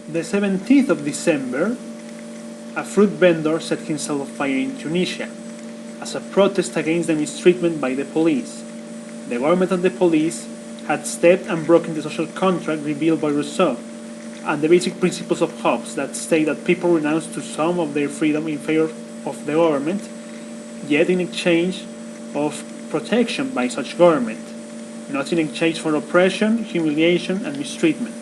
The 17th of December, a fruit vendor set himself on fire in Tunisia as a protest against the mistreatment by the police. The government and the police had stepped and broken the social contract revealed by Rousseau and the basic principles of Hobbes that state that people renounce to some of their freedom in favor of the government, yet in exchange of protection by such government, not in exchange for oppression, humiliation, and mistreatment.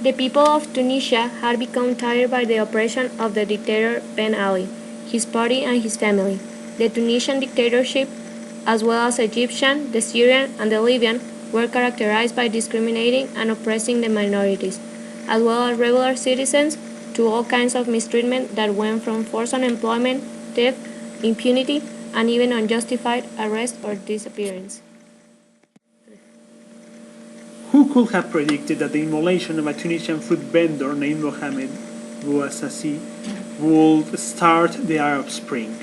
The people of Tunisia had become tired by the oppression of the dictator Ben Ali, his party, and his family. The Tunisian dictatorship, as well as Egyptian, the Syrian, and the Libyan, were characterized by discriminating and oppressing the minorities, as well as regular citizens, to all kinds of mistreatment that went from forced unemployment, theft, impunity, and even unjustified arrest or disappearance. Who could have predicted that the immolation of a Tunisian fruit vendor named Mohamed Bouazizi would start the Arab Spring?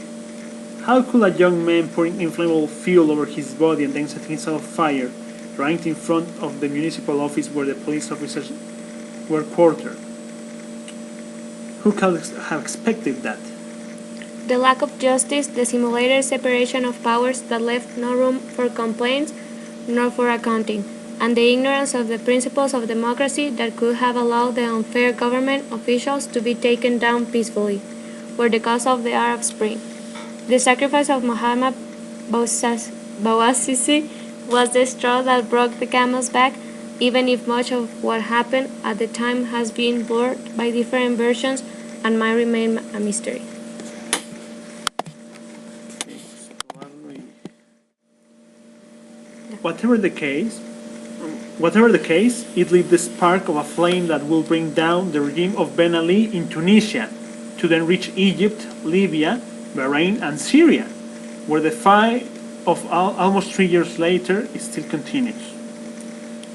How could a young man pouring inflammable fuel over his body and then setting himself on fire right in front of the municipal office where the police officers were quartered? Who could have expected that? The lack of justice, the simulated separation of powers that left no room for complaints nor for accounting, and the ignorance of the principles of democracy that could have allowed the unfair government officials to be taken down peacefully, were the cause of the Arab Spring. The sacrifice of Mohamed Bouazizi was the straw that broke the camel's back, even if much of what happened at the time has been blurred by different versions and might remain a mystery. Whatever the case, it lit the spark of a flame that will bring down the regime of Ben Ali in Tunisia, to then reach Egypt, Libya, Bahrain, and Syria, where the fight of almost 3 years later still continues.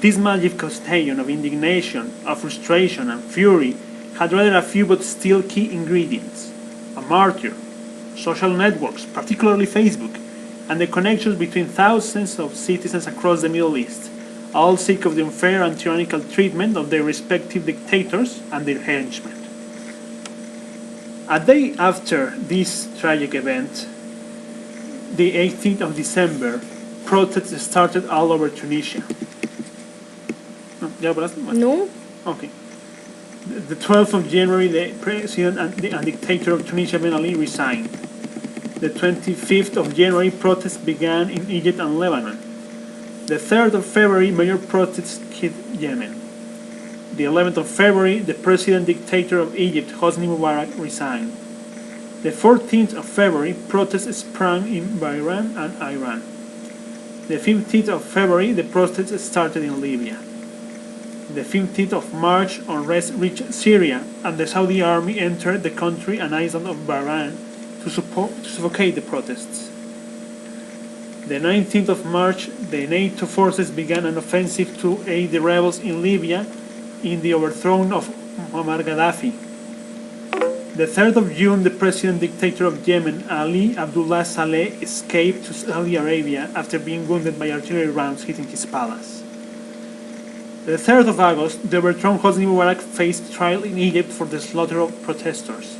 This magic contagion of indignation, of frustration, and fury had rather a few but still key ingredients: a martyr, social networks, particularly Facebook, and the connections between thousands of citizens across the Middle East, all sick of the unfair and tyrannical treatment of their respective dictators and their henchmen. A day after this tragic event, the 18th of December, protests started all over Tunisia. No? Okay. The 12th of January, the president and dictator of Tunisia, Ben Ali, resigned. The 25th of January, protests began in Egypt and Lebanon. The 3rd of February, major protests hit Yemen. The 11th of February, the president-dictator of Egypt, Hosni Mubarak, resigned. The 14th of February, protests sprang in Bahrain and Iran. The 15th of February, the protests started in Libya. The 15th of March, unrest reached Syria, and the Saudi army entered the country and island of Bahrain to suffocate the protests. The 19th of March, the NATO forces began an offensive to aid the rebels in Libya in the overthrow of Muammar Gaddafi. The 3rd of June, the president-dictator of Yemen, Ali Abdullah Saleh, escaped to Saudi Arabia after being wounded by artillery rounds hitting his palace. The 3rd of August, the overthrown Hosni Mubarak faced trial in Egypt for the slaughter of protesters.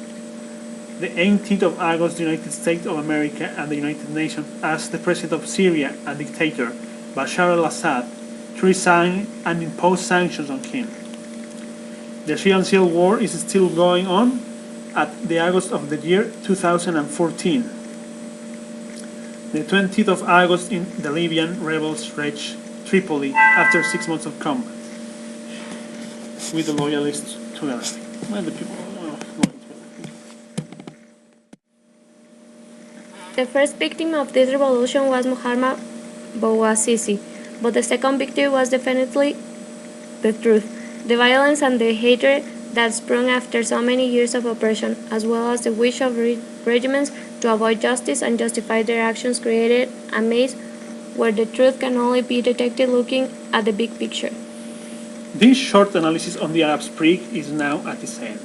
The 18th of August, the United States of America and the United Nations asked the president of Syria and dictator Bashar al-Assad to resign and impose sanctions on him. The Syrian civil war is still going on at the August of the year 2014. The 20th of August, the Libyan rebels reached Tripoli after 6 months of combat with the loyalists to Gaddafi. Well, the people. The first victim of this revolution was Mohamed Bouazizi, but the second victim was definitely the truth, the violence and the hatred that sprung after so many years of oppression, as well as the wish of regiments to avoid justice and justify their actions, created a maze where the truth can only be detected looking at the big picture. This short analysis on the Arab Spring is now at its end.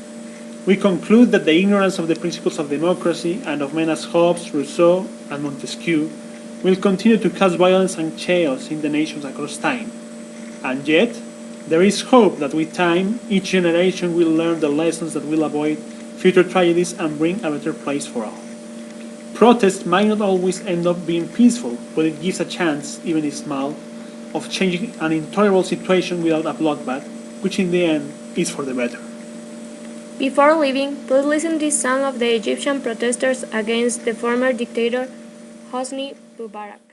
We conclude that the ignorance of the principles of democracy and of men as Hobbes, Rousseau, and Montesquieu will continue to cause violence and chaos in the nations across time. And yet, There is hope that with time, each generation will learn the lessons that will avoid future tragedies and bring a better place for all. Protest might not always end up being peaceful, but it gives a chance, even if small, of changing an intolerable situation without a bloodbath, which in the end is for the better. Before leaving, please listen to this song of the Egyptian protesters against the former dictator Hosni Mubarak.